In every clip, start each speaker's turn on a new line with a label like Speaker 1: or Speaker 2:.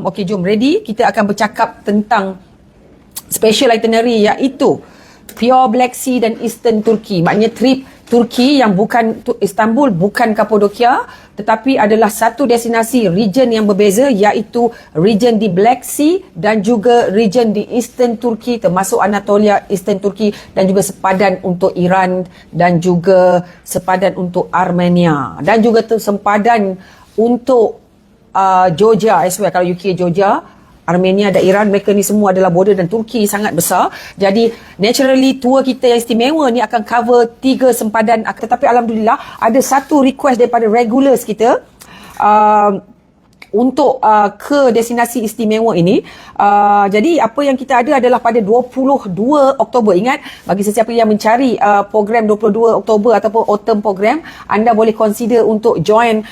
Speaker 1: Okey, jom ready. Kita akan bercakap tentang special itinerary, iaitu Pure Black Sea dan Eastern Turkey. Maknanya trip Turki yang bukan Istanbul, bukan Kapadokia, tetapi adalah satu destinasi region yang berbeza, iaitu region di Black Sea dan juga region di Eastern Turkey, termasuk Anatolia, Eastern Turkey, dan juga sepadan untuk Iran dan juga sepadan untuk Armenia dan juga sempadan untuk Georgia as well. Kalau UK, Georgia, Armenia dan Iran, mereka ni semua adalah border, dan Turki sangat besar. Jadi naturally tour kita yang istimewa ni akan cover 3 sempadan. Tetapi alhamdulillah ada satu request daripada regulars kita untuk ke destinasi istimewa ini. Jadi apa yang kita ada adalah pada 22 Oktober. Ingat, bagi sesiapa yang mencari program 22 Oktober ataupun autumn program, anda boleh consider untuk join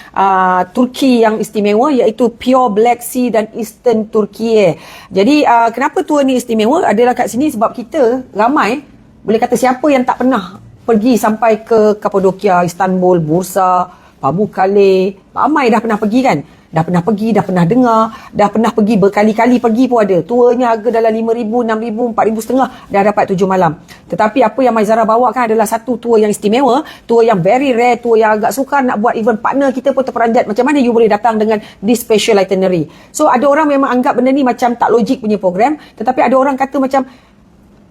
Speaker 1: Turki yang istimewa, iaitu Pure Black Sea dan Eastern Turkey. Jadi kenapa tour ni istimewa adalah kat sini sebab kita ramai, boleh kata siapa yang tak pernah pergi sampai ke Kapadokia, Istanbul, Bursa, Pamukkale, ramai dah pernah pergi kan? Dah pernah pergi, dah pernah dengar, dah pernah pergi berkali-kali pergi pun ada. Tournya harga dalam 5,000, 6,000, 4,500 dah dapat 7 malam. Tetapi apa yang Maizara bawakan adalah satu tour yang istimewa, tour yang very rare, tour yang agak sukar nak buat. Even partner kita pun terperanjat macam mana you boleh datang dengan this special itinerary. So ada orang memang anggap benda ni macam tak logik punya program, tetapi ada orang kata macam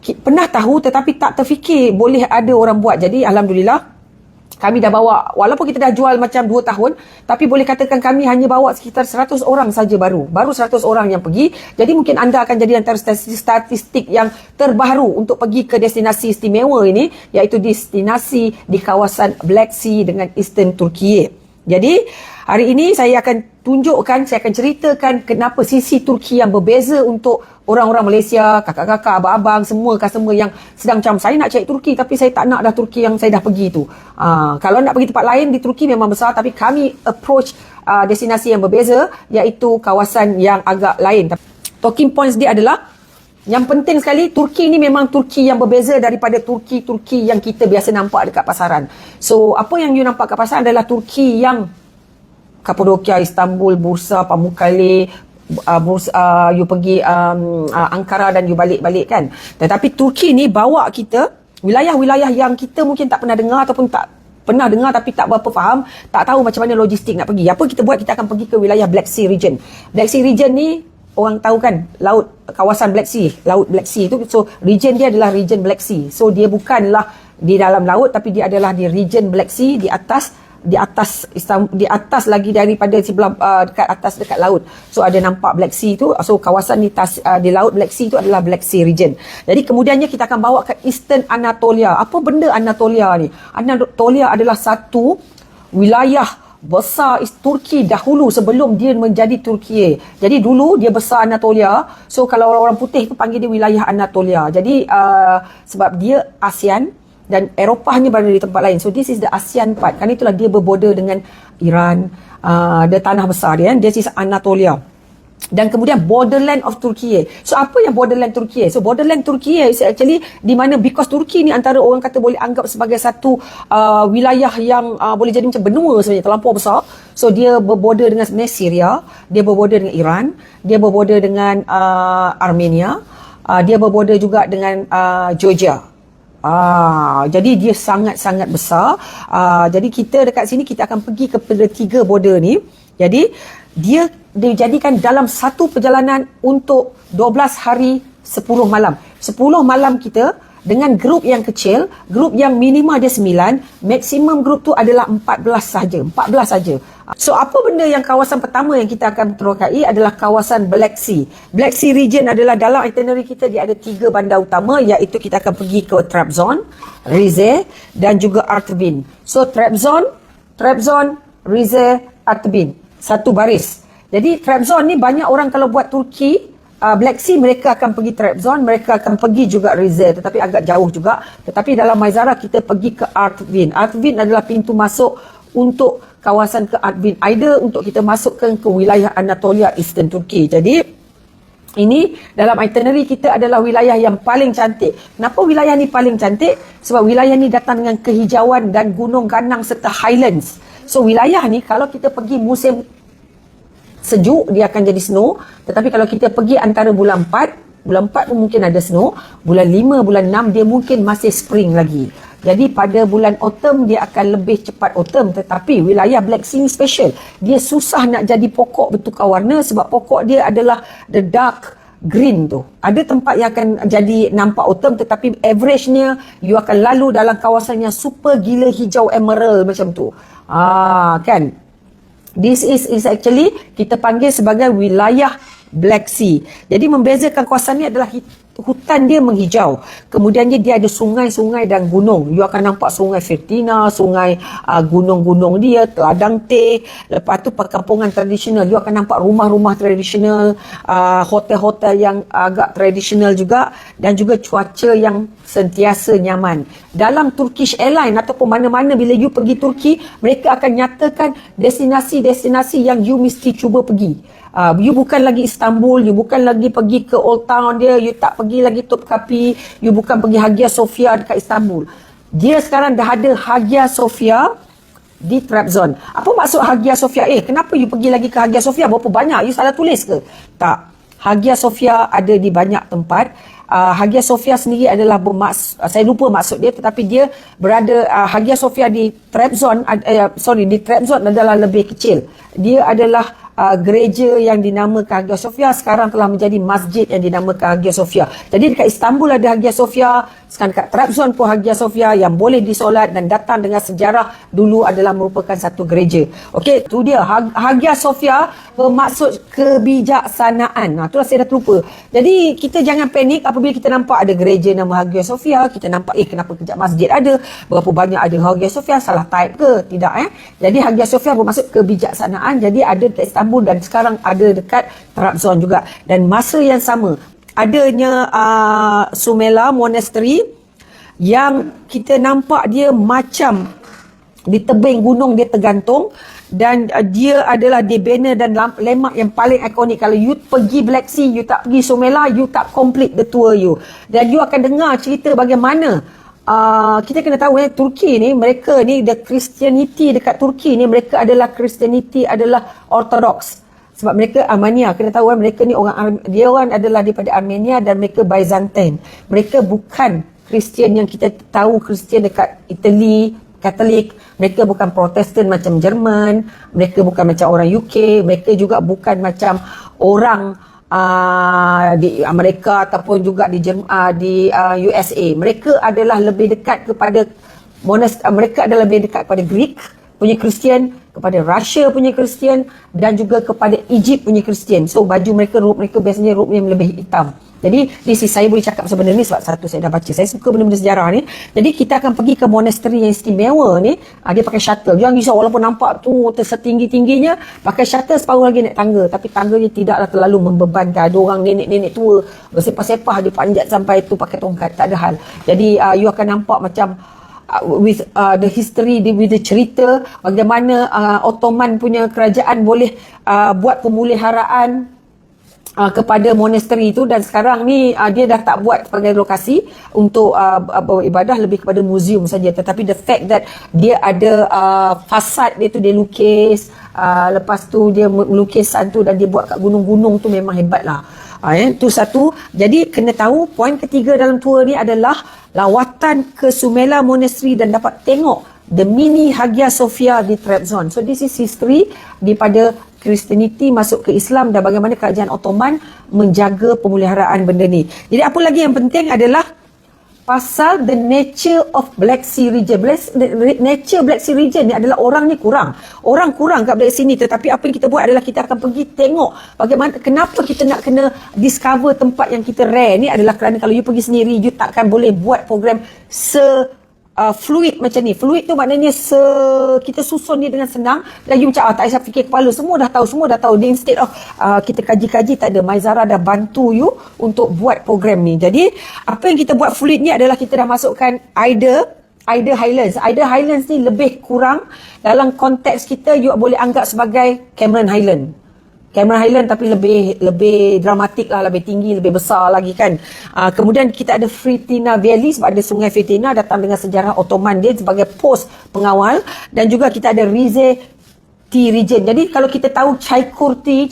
Speaker 1: pernah tahu tetapi tak terfikir boleh ada orang buat. Jadi alhamdulillah kami dah bawa, walaupun kita dah jual macam 2 tahun, tapi boleh katakan kami hanya bawa sekitar 100 orang saja baru 100 orang yang pergi. Jadi mungkin anda akan jadi antara statistik yang terbaru untuk pergi ke destinasi istimewa ini, iaitu destinasi di kawasan Black Sea dengan Eastern Turkey. Jadi hari ini saya akan tunjukkan, saya akan ceritakan kenapa sisi Turki yang berbeza untuk orang-orang Malaysia, kakak-kakak, abang-abang, semua customer yang sedang macam saya nak cari Turki tapi saya tak nak dah Turki yang saya dah pergi tu. Kalau nak pergi tempat lain di Turki memang besar, tapi kami approach destinasi yang berbeza, iaitu kawasan yang agak lain. Talking points dia adalah, yang penting sekali, Turki ni memang Turki yang berbeza daripada Turki yang kita biasa nampak dekat pasaran. So apa yang you nampak kat pasaran adalah Turki yang Kapadokia, Istanbul, Bursa, Pamukkale, you pergi Ankara dan you balik-balik kan. Tetapi Turki ni bawa kita wilayah-wilayah yang kita mungkin tak pernah dengar, ataupun tak pernah dengar tapi tak berapa faham, tak tahu macam mana logistik nak pergi. Apa kita buat? Kita akan pergi ke wilayah Black Sea region. Black Sea region ni orang tahu kan, laut, kawasan Black Sea, laut Black Sea tu. So region dia adalah region Black Sea. So dia bukanlah di dalam laut, tapi dia adalah di region Black Sea, di atas lagi daripada sebelah dekat laut. So ada nampak Black Sea tu. So kawasan di laut Black Sea tu adalah Black Sea region. Jadi kemudiannya kita akan bawa ke Eastern Anatolia. Apa benda Anatolia ni? Anatolia adalah satu wilayah besar Turki dahulu sebelum dia menjadi Turki. Jadi dulu dia besar Anatolia. So kalau orang-orang putih tu panggil dia wilayah Anatolia. Jadi sebab dia ASEAN dan Eropah ni berada di tempat lain. So this is the ASEAN part. Kerana itulah dia berborder dengan Iran. Dia tanah besar dia. This is Anatolia. Dan kemudian borderland of Turkey. So apa yang borderland Turkey? So borderland Turkey is actually di mana, because Turkey ni antara orang kata boleh anggap sebagai satu wilayah yang boleh jadi macam benua sebenarnya, terlampau besar. So dia berborder dengan sebenarnya Syria, dia berborder dengan Iran, dia berborder dengan Armenia, dia berborder juga dengan Georgia. Jadi dia sangat-sangat besar. Jadi kita dekat sini kita akan pergi kepada 3 border ni. Jadi dia dijadikan dalam satu perjalanan untuk 12 hari 10 malam. 10 malam kita dengan grup yang kecil, grup yang minima dia 9, maksimum grup tu adalah 14 saja. 14 saja. So apa benda yang kawasan pertama yang kita akan terokai adalah kawasan Black Sea. Black Sea region adalah dalam itinerary kita, dia ada 3 bandar utama, iaitu kita akan pergi ke Trabzon, Rize dan juga Artvin. So Trabzon, Rize, Artvin, satu baris. Jadi Trabzon ni banyak orang kalau buat Turki Black Sea, mereka akan pergi Trabzon, mereka akan pergi juga Rize, tetapi agak jauh juga. Tetapi dalam Maizara kita pergi ke Artvin. Artvin adalah pintu masuk untuk kawasan ke Artvin, either untuk kita masukkan ke wilayah Anatolia, Eastern Turkey. Jadi ini dalam itinerary kita adalah wilayah yang paling cantik. Kenapa wilayah ni paling cantik? Sebab wilayah ni datang dengan kehijauan dan gunung ganang serta highlands. So wilayah ni kalau kita pergi musim sejuk dia akan jadi snow. Tetapi kalau kita pergi antara bulan 4 pun mungkin ada snow, bulan 5, bulan 6 dia mungkin masih spring lagi. Jadi pada bulan autumn dia akan lebih cepat autumn. Tetapi wilayah Black Sea ni special. Dia susah nak jadi pokok bertukar warna sebab pokok dia adalah the dark green tu. Ada tempat yang akan jadi nampak autumn tetapi average-nya you akan lalu dalam kawasan yang super gila hijau emerald macam tu. Kan? This is actually kita panggil sebagai wilayah Black Sea. Jadi membezakan kawasan ni adalah hutan dia menghijau. Kemudian dia ada sungai-sungai dan gunung. You akan nampak sungai Firtina, sungai gunung-gunung dia, ladang teh. Lepas tu perkampungan tradisional. You akan nampak rumah-rumah tradisional, hotel-hotel yang agak tradisional juga, dan juga cuaca yang sentiasa nyaman. Dalam Turkish Airlines ataupun mana-mana bila you pergi Turki, mereka akan nyatakan destinasi-destinasi yang you mesti cuba pergi. You bukan lagi Istanbul, you bukan lagi pergi ke Old Town dia, you tak pergi lagi Topkapi, you bukan pergi Hagia Sophia dekat Istanbul. Dia sekarang dah ada Hagia Sophia di Trabzon. Apa maksud Hagia Sophia? Kenapa you pergi lagi ke Hagia Sophia? Berapa banyak? You salah tulis ke? Tak. Hagia Sophia ada di banyak tempat. Hagia Sophia sendiri adalah saya lupa maksud dia, tetapi dia berada Hagia Sophia di Trabzon di Trabzon adalah lebih kecil. Dia adalah gereja yang dinamakan Hagia Sophia sekarang telah menjadi masjid yang dinamakan Hagia Sophia. Jadi dekat Istanbul ada Hagia Sophia, sekarang dekat Trabzon pun Hagia Sophia yang boleh disolat dan datang dengan sejarah dulu adalah merupakan satu gereja. Okey, tu dia Hagia Sophia bermaksud kebijaksanaan. Itulah saya dah terlupa. Jadi kita jangan panik apabila kita nampak ada gereja nama Hagia Sophia, kita nampak kenapa kejap masjid ada, berapa banyak ada Hagia Sophia, salah type ke? Tidak Jadi Hagia Sophia bermaksud kebijaksanaan. Jadi ada dekat Istanbul dan sekarang ada dekat Trabzon juga. Dan masa yang sama adanya Sumela Monastery yang kita nampak dia macam di tebing gunung dia tergantung, dan dia adalah dibina dan lemak yang paling ikonik. Kalau you pergi Black Sea, you tak pergi Sumela, you tak complete the tour you. Dan you akan dengar cerita bagaimana kita kena tahu Turki ni, mereka ni the Christianity dekat Turki ni, mereka adalah Christianity adalah Orthodox. Sebab mereka Armenia, kena tahu mereka ni dia orang adalah daripada Armenia dan mereka Byzantine. Mereka bukan Kristian yang kita tahu Kristian dekat Italy, Katolik. Mereka bukan Protestan macam Jerman, mereka bukan macam orang UK, mereka juga bukan macam orang di Amerika ataupun juga di USA. Mereka adalah lebih dekat kepada mereka adalah lebih dekat kepada Greek punya Kristian, kepada Russia punya Kristian, dan juga kepada Egypt punya Kristian. So baju mereka, rok mereka biasanya rok yang lebih hitam. Jadi saya boleh cakap sebenarnya ni sebab satu saya dah baca. Saya suka benda-benda sejarah ni. Jadi kita akan pergi ke monastery yang istimewa ni. Dia pakai shuttle. Jangan risau walaupun nampak tu setinggi-tingginya, pakai shuttle separuh lagi naik tangga. Tapi tangganya tidaklah terlalu membebankan. Ada orang nenek-nenek tua bersepah-sepah dia panjat sampai tu pakai tongkat. Tak ada hal. Jadi you akan nampak macam with the history, with the cerita bagaimana Ottoman punya kerajaan boleh buat pemeliharaan kepada monastery itu, dan sekarang ni dia dah tak buat sebagai lokasi untuk beribadah, lebih kepada muzium saja. Tetapi the fact that dia ada fasad dia tu dia lukis, lepas tu dia lukisan tu dan dia buat kat gunung-gunung tu memang hebat lah. Itu satu. Jadi kena tahu poin ketiga dalam tour ni adalah lawatan ke Sumela Monastery dan dapat tengok the mini Hagia Sophia di Trabzon. So this is history daripada Kristianiti masuk ke Islam dan bagaimana kerajaan Ottoman menjaga pemeliharaan benda ni. Jadi apa lagi yang penting adalah pasal the nature of Black Sea region. Nature Black Sea region ni adalah orang ni kurang. Orang kurang kat Black Sea ni, tetapi apa yang kita buat adalah kita akan pergi tengok bagaimana, kenapa kita nak kena discover tempat yang kita rare ni adalah kerana kalau you pergi sendiri, you takkan boleh buat program fluid macam ni. Fluid tu maknanya kita susun dia dengan senang dan you macam tak payah fikir kepala, semua dah tahu. Dia instead of kita kaji-kaji, tak ada, Maizara dah bantu you untuk buat program ni. Jadi apa yang kita buat fluid ni adalah kita dah masukkan Eider Highlands. Eider Highlands ni lebih kurang dalam konteks kita you boleh anggap sebagai Cameron Highland tapi lebih dramatik lah, lebih tinggi, lebih besar lagi kan. Kemudian kita ada Firtina Valley sebab ada sungai Firtina datang dengan sejarah Ottoman dia sebagai pos pengawal, dan juga kita ada Rize tea region. Jadi kalau kita tahu Çaykur tea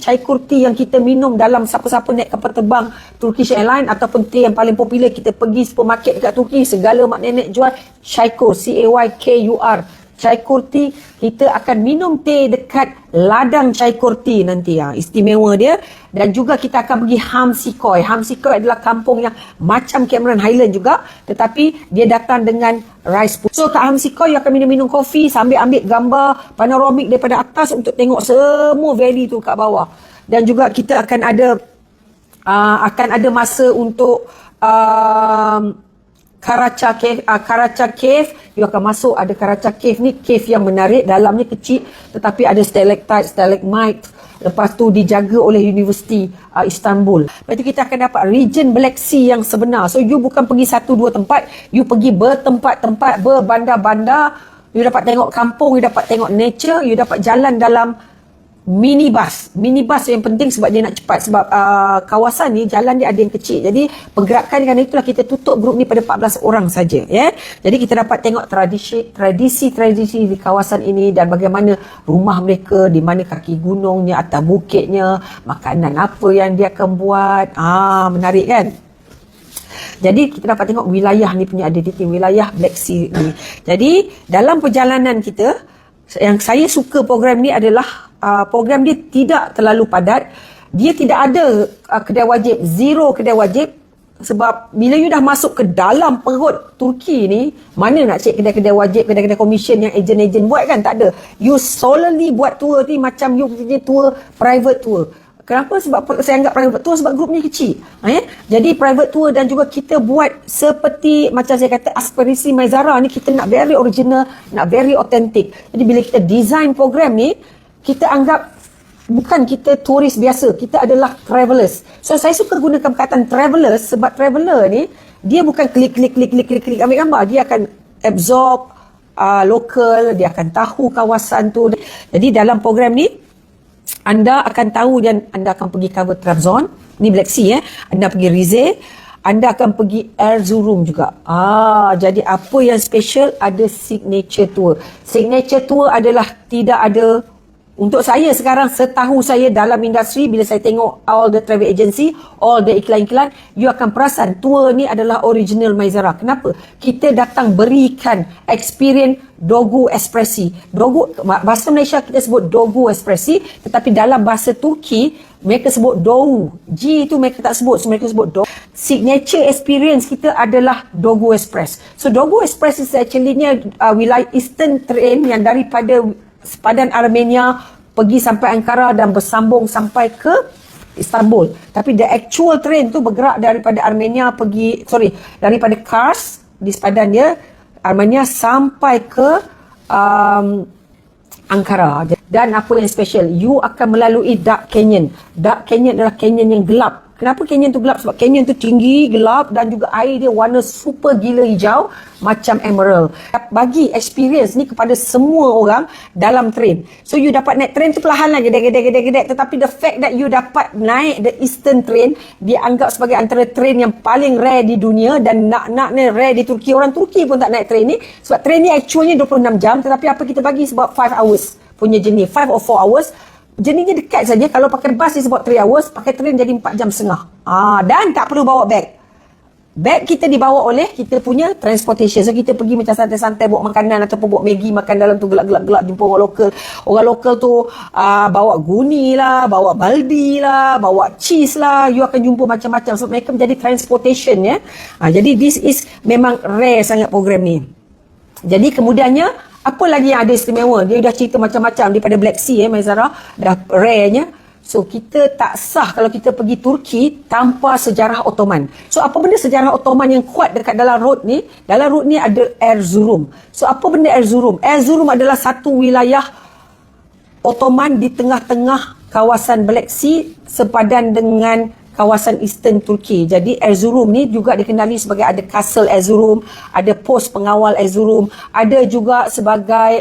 Speaker 1: yang kita minum dalam siapa-siapa naik kapal terbang Turkish Airlines ataupun tea yang paling popular, kita pergi supermarket dekat Turki, segala mak nenek jual Çaykur, Çaykur. Çaykur tea, kita akan minum teh dekat ladang Çaykur tea nanti. Istimewa dia. Dan juga kita akan pergi Hamsikoy. Hamsikoy adalah kampung yang macam Cameron Highland juga, tetapi dia datang dengan rice pudding. So kat Hamsikoy you akan minum kopi sambil ambil gambar panoramik daripada atas untuk tengok semua valley tu kat bawah. Dan juga kita akan ada masa untuk Karaca Cave. You akan masuk, ada Karaca Cave ni, cave yang menarik, dalamnya kecil tetapi ada stalactite, stalagmite. Lepas tu dijaga oleh Universiti Istanbul. Lepas tu kita akan dapat region Black Sea yang sebenar. So you bukan pergi 1-2 tempat, you pergi bertempat-tempat, berbandar-bandar. You dapat tengok kampung, you dapat tengok nature, you dapat jalan dalam minibus yang penting sebab dia nak cepat, sebab kawasan ni jalan dia ada yang kecil, jadi pergerakan, kerana itulah kita tutup grup ni pada 14 orang saja, ya. Jadi kita dapat tengok tradisi di kawasan ini dan bagaimana rumah mereka, di mana kaki gunungnya, atas bukitnya, makanan apa yang dia akan buat. Menarik kan? Jadi kita dapat tengok wilayah ni punya identiti, wilayah Black Sea ni. Jadi dalam perjalanan kita, yang saya suka program ni adalah program dia tidak terlalu padat. Dia tidak ada kedai wajib, zero kedai wajib. Sebab bila you dah masuk ke dalam perut Turki ni, mana nak cek kedai-kedai wajib, kedai-kedai komisen yang ejen-ejen buat kan? Tak ada. You solely buat tour ni macam you punya tour, private tour. Kenapa? Sebab saya anggap private tour sebab grupnya kecil. Jadi private tour, dan juga kita buat seperti macam saya kata aspirasi Maizara ni, kita nak very original, nak very authentic. Jadi bila kita design program ni, kita anggap bukan kita turis biasa, kita adalah travelers. So saya suka gunakan perkataan travelers sebab traveler ni dia bukan klik ambil gambar, dia akan absorb lokal, dia akan tahu kawasan tu. Jadi dalam program ni anda akan tahu, dan anda akan pergi cover Trabzon, ni Black Sea, anda pergi Rize, anda akan pergi Erzurum juga. Jadi apa yang special, ada signature tour. Signature tour adalah tidak ada. Untuk saya sekarang, setahu saya dalam industri, bila saya tengok all the travel agency, all the iklan-iklan, you akan perasan tour ni adalah original Maizara. Kenapa? Kita datang berikan experience Dogu Espressi. Bahasa Malaysia kita sebut Dogu Espressi, tetapi dalam bahasa Turki mereka sebut Doğu. G itu mereka tak sebut, so mereka sebut Doğu. Signature experience kita adalah Dogu Express. So Dogu Express is actually wilayah Eastern Train yang daripada sepadan Armenia pergi sampai Ankara dan bersambung sampai ke Istanbul. Tapi the actual train tu bergerak daripada daripada Kars di sepadan dia Armenia sampai ke Ankara. Dan apa yang special, you akan melalui Dark Canyon. Dark Canyon adalah canyon yang gelap. Kenapa canyon tu gelap? Sebab canyon tu tinggi, gelap, dan juga air dia warna super gila hijau macam emerald. Bagi experience ni kepada semua orang dalam train. So you dapat naik train tu perlahan lah, gedek. Tetapi the fact that you dapat naik the Eastern Train, dia anggap sebagai antara train yang paling rare di dunia, dan nak rare di Turki. Orang Turki pun tak naik train ni. Sebab train ni actualnya 26 jam, tetapi apa kita bagi sebab 5 hours punya journey, 5 or 4 hours. Jenisnya dekat saja. Kalau pakai bus is about 3 hours, pakai train jadi 4 jam setengah. Dan tak perlu bawa beg. Beg kita dibawa oleh kita punya transportation. So kita pergi macam santai-santai bawa makanan ataupun bawa Maggi, makan dalam tu, gelap-gelap jumpa orang lokal. Orang lokal tu bawa guni lah, bawa baldi lah, bawa cheese lah. You akan jumpa macam-macam. So mereka menjadi transportation, ya. Jadi this is memang rare sangat program ni. Jadi kemudiannya, apa lagi yang ada istimewa? Dia dah cerita macam-macam daripada Black Sea, Maizara, dah rare-nya. So kita tak sah kalau kita pergi Turki tanpa sejarah Ottoman. So apa benda sejarah Ottoman yang kuat dekat dalam road ni? Dalam road ni ada Erzurum. So apa benda Erzurum? Erzurum adalah satu wilayah Ottoman di tengah-tengah kawasan Black Sea, sepadan dengan kawasan Eastern Turki. Jadi Erzurum ni juga dikenali sebagai ada Castle Erzurum, ada pos pengawal Erzurum, ada juga sebagai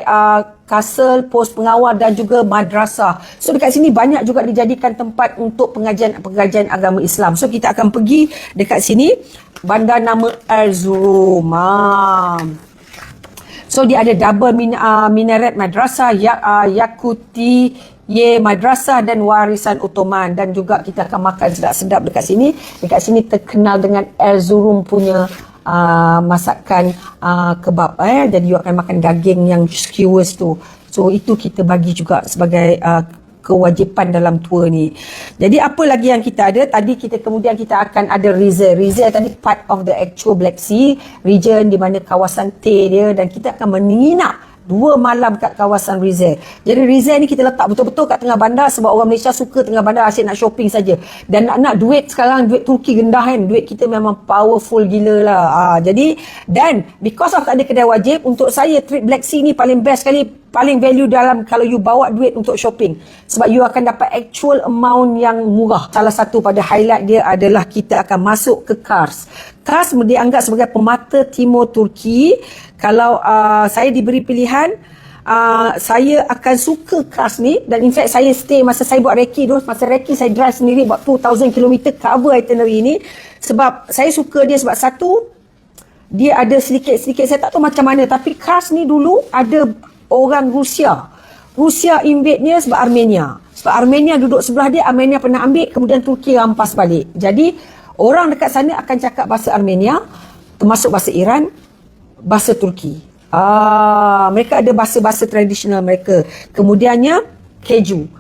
Speaker 1: castle, pos pengawal dan juga madrasah. So dekat sini banyak juga dijadikan tempat untuk pengajian agama Islam. So kita akan pergi dekat sini, bandar nama Erzurum. So dia ada double minaret madrasah, Yakuti madrasah dan warisan Ottoman, dan juga kita akan makan sedap-sedap dekat sini. Dekat sini terkenal dengan Erzurum punya masakan kebab. Jadi you akan makan daging yang skewers tu. So itu kita bagi juga sebagai kewajipan dalam tour ni. Jadi apa lagi yang kita ada? Tadi kemudian kita akan ada Rize. Rize tadi part of the actual Black Sea region, di mana kawasan T dia, dan kita akan menginap 2 malam kat kawasan Rize. Jadi Rize ni kita letak betul-betul kat tengah bandar, sebab orang Malaysia suka tengah bandar, asyik nak shopping saja. Dan nak duit sekarang, duit Turki rendah kan. Duit kita memang powerful gila lah. Jadi, dan because of tak ada kedai wajib, untuk saya trip Black Sea ni paling best sekali, paling value dalam kalau you bawa duit untuk shopping. Sebab you akan dapat actual amount yang murah. Salah satu pada highlight dia adalah kita akan masuk ke Kars. Kars dianggap sebagai pemata timur Turki. Kalau saya diberi pilihan, saya akan suka Kars ni. Dan in fact saya stay masa saya buat recce tu. Masa recce saya drive sendiri buat 2,000 km cover itinerary ni. Sebab saya suka dia sebab satu, dia ada sedikit-sedikit, saya tak tahu macam mana, tapi Kars ni dulu ada orang Rusia. Rusia invade-nya sebab Armenia. Sebab Armenia duduk sebelah dia, Armenia pernah ambil, kemudian Turki rampas balik. Jadi orang dekat sana akan cakap bahasa Armenia, termasuk bahasa Iran, bahasa Turki. Mereka ada bahasa-bahasa tradisional mereka. Kemudiannya keju.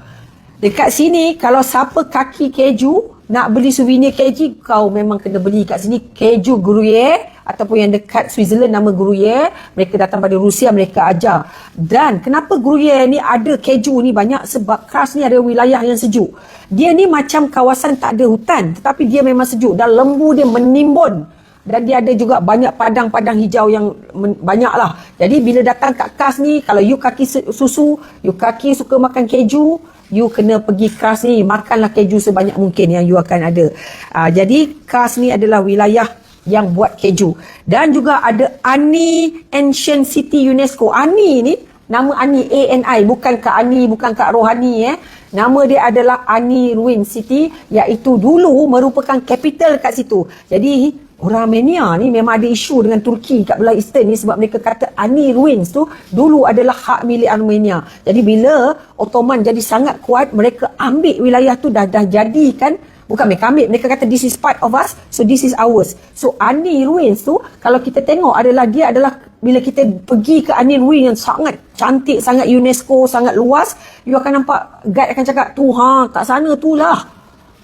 Speaker 1: Dekat sini kalau siapa kaki keju nak beli souvenir keju, kau memang kena beli kat sini keju Gruyère, ataupun yang dekat Switzerland nama Gruyère. Mereka datang pada Rusia, mereka ajar. Dan kenapa Gruyère ni ada keju ni banyak? Sebab Kars ni ada wilayah yang sejuk. Dia ni macam kawasan tak ada hutan, tetapi dia memang sejuk dan lembu dia menimbun. Dan dia ada juga banyak padang-padang hijau yang banyak lah. Jadi bila datang kat Kars ni, kalau you kaki susu, you kaki suka makan keju, you kena pergi Kars ni, makanlah keju sebanyak mungkin yang you akan ada. Jadi Kars ni adalah wilayah yang buat keju. Dan juga ada Ani Ancient City UNESCO. Ani ni, nama Ani, A-N-I, bukan Kak Ani, bukan Kak Rohani. Nama dia adalah Ani Ruin City, iaitu dulu merupakan capital kat situ. Jadi orang Armenia ni memang ada isu dengan Turki kat belah Eastern ni, sebab mereka kata Ani Ruins tu dulu adalah hak milik Armenia. Jadi bila Ottoman jadi sangat kuat, mereka ambil wilayah tu, dah jadikan, bukan mereka ambil, mereka kata this is part of us, so this is ours. So Ani Ruins tu, kalau kita tengok dia adalah bila kita pergi ke Ani Ruins yang sangat cantik, sangat UNESCO, sangat luas, you akan nampak guide akan cakap tu kat sana tu lah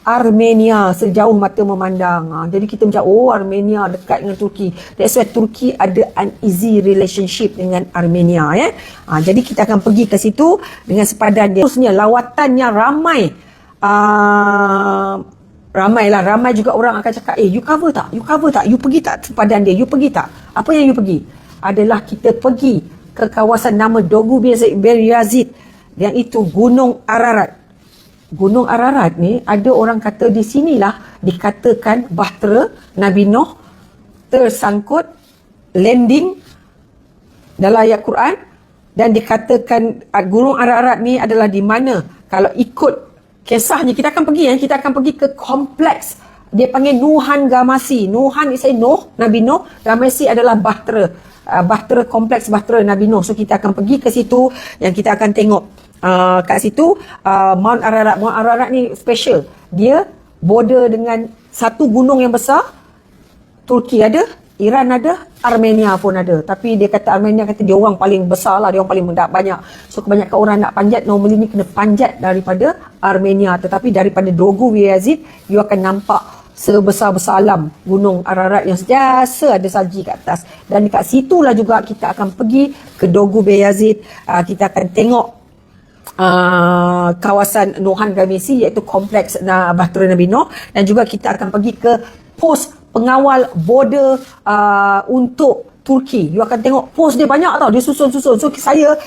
Speaker 1: Armenia sejauh mata memandang. Jadi kita macam, Armenia dekat dengan Turki. That's why Turki ada uneasy relationship dengan Armenia. Jadi kita akan pergi ke situ dengan sepadan dia. Terusnya lawatannya ramai. Ramai juga orang akan cakap, you cover tak? You cover tak? You pergi tak sepadan dia? You pergi tak? Apa yang you pergi? Adalah kita pergi ke kawasan nama Dogu Beyazid, yang itu Gunung Ararat. Gunung Ararat ni ada orang kata di sinilah dikatakan bahtera Nabi Nuh tersangkut landing dalam ayat Quran, dan dikatakan Gunung Ararat ni adalah di mana kalau ikut kisahnya, kita akan pergi ke kompleks dia panggil Nuhan Gamasi. Nuhan is Nuh, Nabi Nuh, Gamasi adalah bahtera kompleks bahtera Nabi Nuh. So kita akan pergi ke situ, yang kita akan tengok kat situ Mount Ararat. Mount Ararat ni special. Dia border dengan satu gunung yang besar. Turki ada, Iran ada, Armenia pun ada. Tapi dia kata Armenia kata dia orang paling besar lah, dia orang paling banyak. So kebanyakan orang nak panjat, normally ni kena panjat daripada Armenia. Tetapi daripada Dogu Beyazid, you akan nampak sebesar-besar alam Gunung Ararat yang sentiasa ada salji kat atas. Dan dekat situlah juga kita akan pergi ke Dogu Beyazid. Kita akan tengok kawasan Nuhan Gamisi, iaitu kompleks bahtera Nabi Nuh, dan juga kita akan pergi ke pos pengawal border untuk Turki. You akan tengok pos dia banyak tau, dia susun-susun. So saya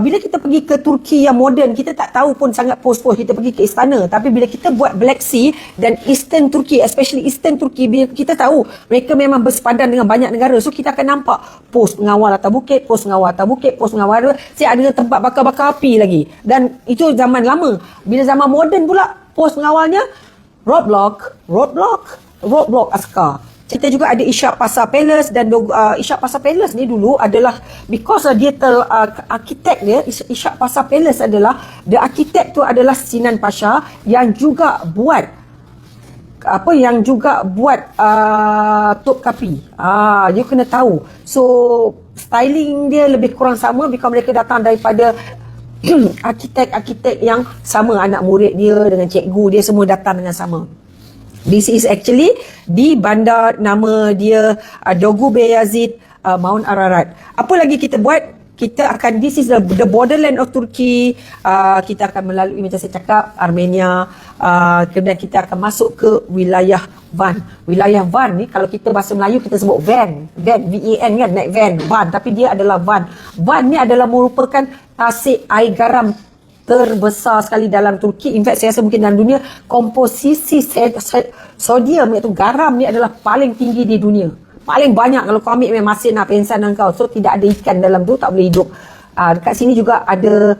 Speaker 1: bila kita pergi ke Turki yang moden, kita tak tahu pun sangat pos-pos. Kita pergi ke istana, tapi bila kita buat Black Sea dan Eastern Turki, especially Eastern Turki, bila kita tahu mereka memang bersepadan dengan banyak negara. So kita akan nampak pos pengawal atas bukit, pos pengawal atas bukit, pos pengawal ada tempat bakar-bakar api lagi. Dan itu zaman lama. Bila zaman moden pula, pos pengawalnya roadblock askar. Kita juga ada Ishak Pasar Palace dan Ishak Pasar Palace ni dulu adalah because dia arkitek dia, Ishak Pasar Palace adalah the arkitek tu adalah Sinan Pasha yang juga buat Top Kapi. You kena tahu. So styling dia lebih kurang sama because mereka datang daripada arkitek-arkitek yang sama, anak murid dia dengan cikgu dia semua datang dengan sama. This is actually di bandar, nama dia Dogu Beyazid, Mount Ararat. Apa lagi kita buat? Kita akan, this is the borderland of Turkey. Kita akan melalui, macam saya cakap, Armenia. Kemudian kita akan masuk ke wilayah Van. Wilayah Van ni, kalau kita bahasa Melayu kita sebut van, V-A-N kan, naik van. Tapi dia adalah Van. Van ni adalah merupakan tasik air garam terbesar sekali dalam Turki. In fact, saya rasa mungkin dalam dunia, komposisi sodium iaitu garam ni adalah paling tinggi di dunia. Paling banyak kalau kau ambil masin pensan kau. So tidak ada ikan dalam tu, tak boleh hidup. Dekat sini juga ada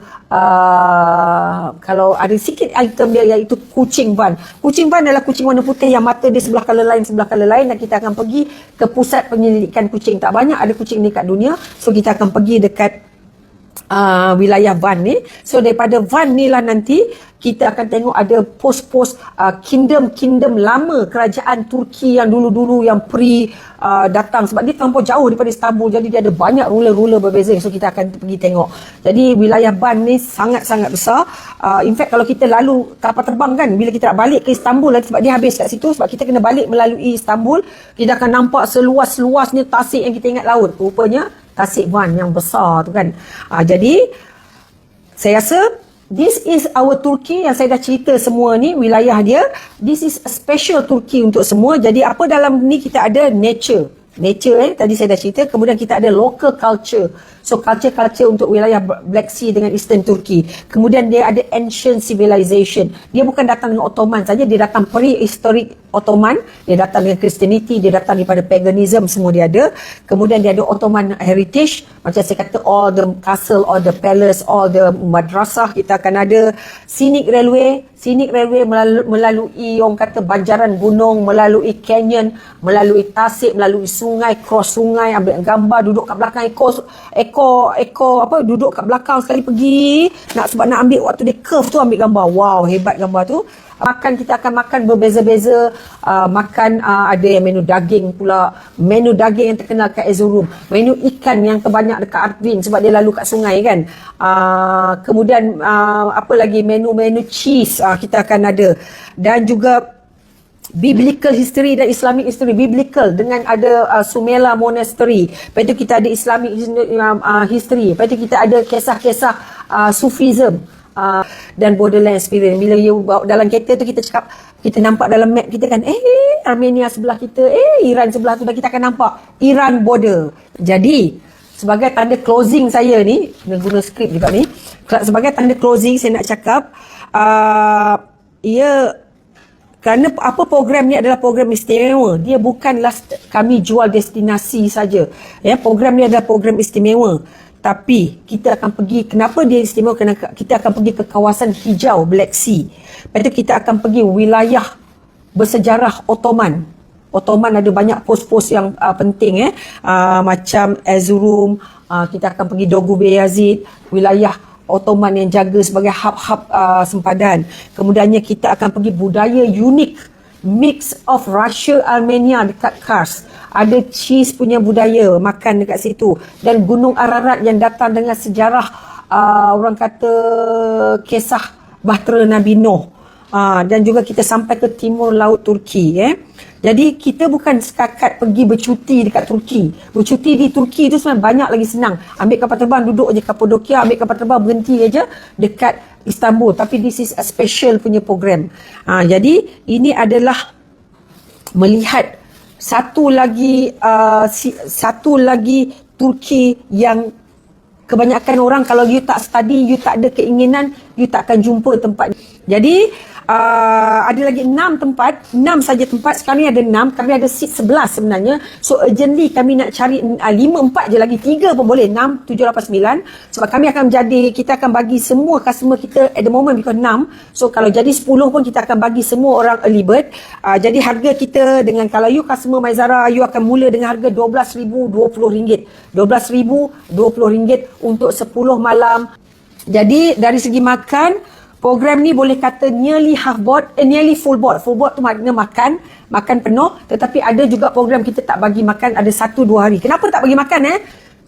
Speaker 1: kalau ada sikit item dia, iaitu kucing Van. Kucing Van adalah kucing warna putih yang mata dia sebelah color lain, dan kita akan pergi ke pusat penyelidikan kucing. Tak banyak ada kucing ni kat dunia. So kita akan pergi dekat wilayah Van ni. So daripada Van ni lah nanti kita akan tengok ada pos-pos kingdom lama kerajaan Turki yang dulu-dulu yang datang, sebab dia terlampau jauh daripada Istanbul, jadi dia ada banyak ruler-ruler berbeza. So kita akan pergi tengok. Jadi wilayah Van ni sangat-sangat besar. In fact kalau kita lalu kapal terbang kan, bila kita nak balik ke Istanbul, sebab dia habis kat situ, sebab kita kena balik melalui Istanbul, kita akan nampak seluas-luas ni tasik yang kita ingat laut. Rupanya tasik Van yang besar tu kan. Jadi saya rasa this is our Turkey yang saya dah cerita semua ni, wilayah dia. This is a special Turkey untuk semua. Jadi apa dalam ni, kita ada nature tadi saya dah cerita. Kemudian kita ada local culture. So culture untuk wilayah Black Sea dengan Eastern Turkey. Kemudian dia ada ancient civilization. Dia bukan datang dengan Ottoman saja, dia datang prehistoric Ottoman, dia datang dengan Christianity, dia datang daripada paganism, semua dia ada. Kemudian dia ada Ottoman heritage, macam saya kata, all the castle, all the palace, all the madrasah. Kita akan ada scenic railway melalui orang kata banjaran gunung, melalui canyon, melalui tasik, melalui sungai, cross sungai, ambil gambar, duduk kat belakang ekor duduk kat belakang sekali pergi sebab nak ambil waktu dia curve tu, ambil gambar. Wow, hebat gambar tu. Makan, kita akan makan berbeza-beza. Ada yang menu daging pula, menu daging yang terkenal kat Erzurum, menu ikan yang terbanyak dekat Artvin sebab dia lalu kat sungai kan. Kemudian apa lagi, menu cheese kita akan ada, dan juga biblical history dan Islamic history. Biblical dengan ada Sumela Monastery. Lepas tu kita ada Islamic history. Lepas tu kita ada kisah-kisah Sufism dan borderland experience. Bila you bawa dalam kereta tu, kita cakap, kita nampak dalam map kita kan, Armenia sebelah kita, Iran sebelah tu, dan kita akan nampak Iran border. Jadi sebagai tanda closing saya ni, guna skrip juga ni, sebagai tanda closing saya nak cakap, kerana apa, program ni adalah program istimewa. Dia bukanlah kami jual destinasi saja. Program ni adalah program istimewa. Tapi kita akan pergi, kenapa dia istimewa? Kerana kita akan pergi ke kawasan hijau Black Sea. Lepas tu kita akan pergi wilayah bersejarah Ottoman. Ottoman ada banyak pos-pos yang penting macam Erzurum. Kita akan pergi Dogu Beyazid, wilayah Ottoman yang jaga sebagai hub-hub sempadan. Kemudiannya kita akan pergi budaya unik, mix of Russia, Armenia dekat Kars. Ada cheese punya budaya, makan dekat situ. Dan Gunung Ararat yang datang dengan sejarah, orang kata, kisah Bahtera Nabi Nuh. Dan juga kita sampai ke timur laut Turki. Jadi kita bukan setakat pergi bercuti dekat Turki. Bercuti di Turki itu sebenarnya banyak lagi senang. Ambil kapal terbang, duduk je Kapadokia, ambil kapal terbang, berhenti aja dekat Istanbul. Tapi this is a special punya program. Jadi ini adalah melihat satu lagi Turki yang kebanyakan orang, kalau you tak study, you tak ada keinginan, you tak akan jumpa tempat. Jadi ada lagi 6 tempat, 6 saja tempat. Sekarang ni ada 6, kami ada seat 11 sebenarnya. So urgently kami nak cari 5, 4 je lagi, 3 pun boleh, 6, 7, 8, 9. Sebab kami akan kita akan bagi semua customer kita at the moment because 6. So kalau jadi 10 pun kita akan bagi semua orang early bird. Jadi harga kita dengan, kalau you customer Maizara, you akan mula dengan harga RM12,020. RM12,020 untuk 10 malam. Jadi dari segi makan, program ni boleh kata nearly half board, nearly full board. Full board tu maknanya makan penuh. Tetapi ada juga program kita tak bagi makan, ada 1-2 hari. Kenapa tak bagi makan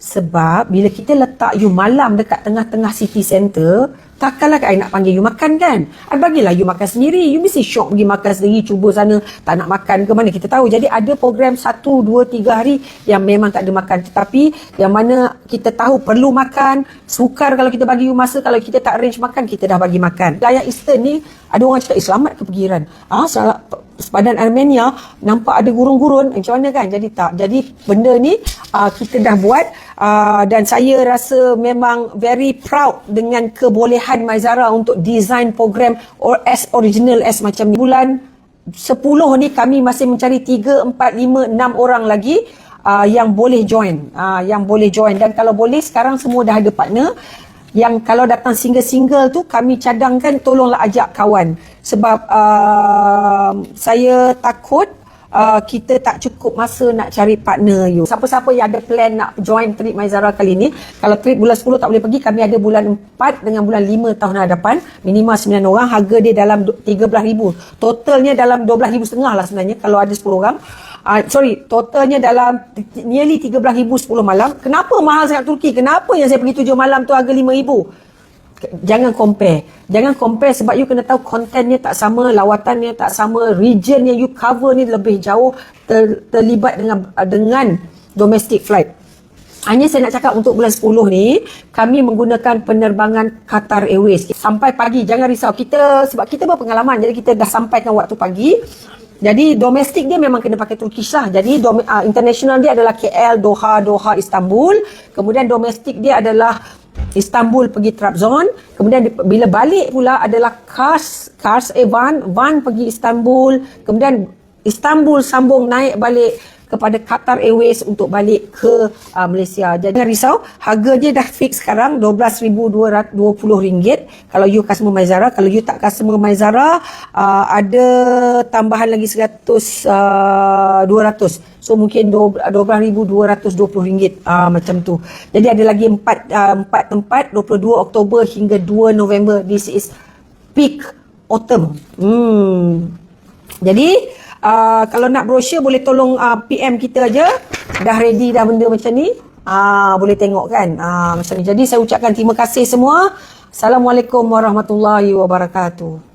Speaker 1: Sebab bila kita letak you malam dekat tengah-tengah city center, takkanlah I nak panggil you makan kan? I bagilah you makan sendiri. You mesti syok pergi makan sendiri, cuba sana, tak nak makan ke mana kita tahu. Jadi ada program 1, 2, 3 hari yang memang tak ada makan. Tetapi yang mana kita tahu perlu makan, sukar kalau kita bagi you masa, kalau kita tak arrange makan, kita dah bagi makan. Layak Eastern ni, ada orang cakap selamat ke pergiran. Sepadan Armenia nampak ada gurun-gurun, macam mana kan? Jadi tak. Jadi benda ni kita dah buat dan saya rasa memang very proud dengan kebolehan Maizara untuk design program as original as macam ni. Bulan 10 ni kami masih mencari 3, 4, 5, 6 orang lagi yang boleh join. Dan kalau boleh sekarang semua dah ada partner. Yang kalau datang single-single tu kami cadangkan tolonglah ajak kawan. Sebab saya takut kita tak cukup masa nak cari partner you. Siapa-siapa yang ada plan nak join trip Maizara kali ni, kalau trip bulan 10 tak boleh pergi, kami ada bulan 4 dengan bulan 5 tahun hadapan, minimal 9 orang, harga dia dalam 13,000. Totalnya dalam 12,500 lah sebenarnya kalau ada 10 orang. Totalnya dalam nearly 13,000 10 malam. Kenapa mahal sangat Turki? Kenapa yang saya pergi 7 malam tu harga 5,000? Jangan compare sebab you kena tahu kontennya tak sama, lawatannya tak sama, region yang you cover ni lebih jauh terlibat dengan domestic flight. Hanya saya nak cakap untuk bulan 10 ni kami menggunakan penerbangan Qatar Airways sampai pagi. Jangan risau, sebab kita berpengalaman, jadi kita dah sampaikan waktu pagi. Jadi domestik dia memang kena pakai Turkish lah. Jadi international dia adalah KL, Doha, Istanbul. Kemudian domestik dia adalah Istanbul pergi Trabzon. Kemudian bila balik pula adalah van pergi Istanbul. Kemudian Istanbul sambung naik balik kepada Qatar Airways untuk balik ke Malaysia. Jadi jangan risau, harga dia dah fix sekarang RM12,220 kalau you customer Maizara. Kalau you tak customer Maizara, ada tambahan lagi 200. So mungkin RM12,220 macam tu. Jadi ada lagi 4 tempat, 22 Oktober hingga 2 November. This is peak autumn. Jadi kalau nak brochure boleh tolong PM kita aja. Dah ready dah benda macam ni. Boleh tengok kan. Macam ni. Jadi saya ucapkan terima kasih semua. Assalamualaikum warahmatullahi wabarakatuh.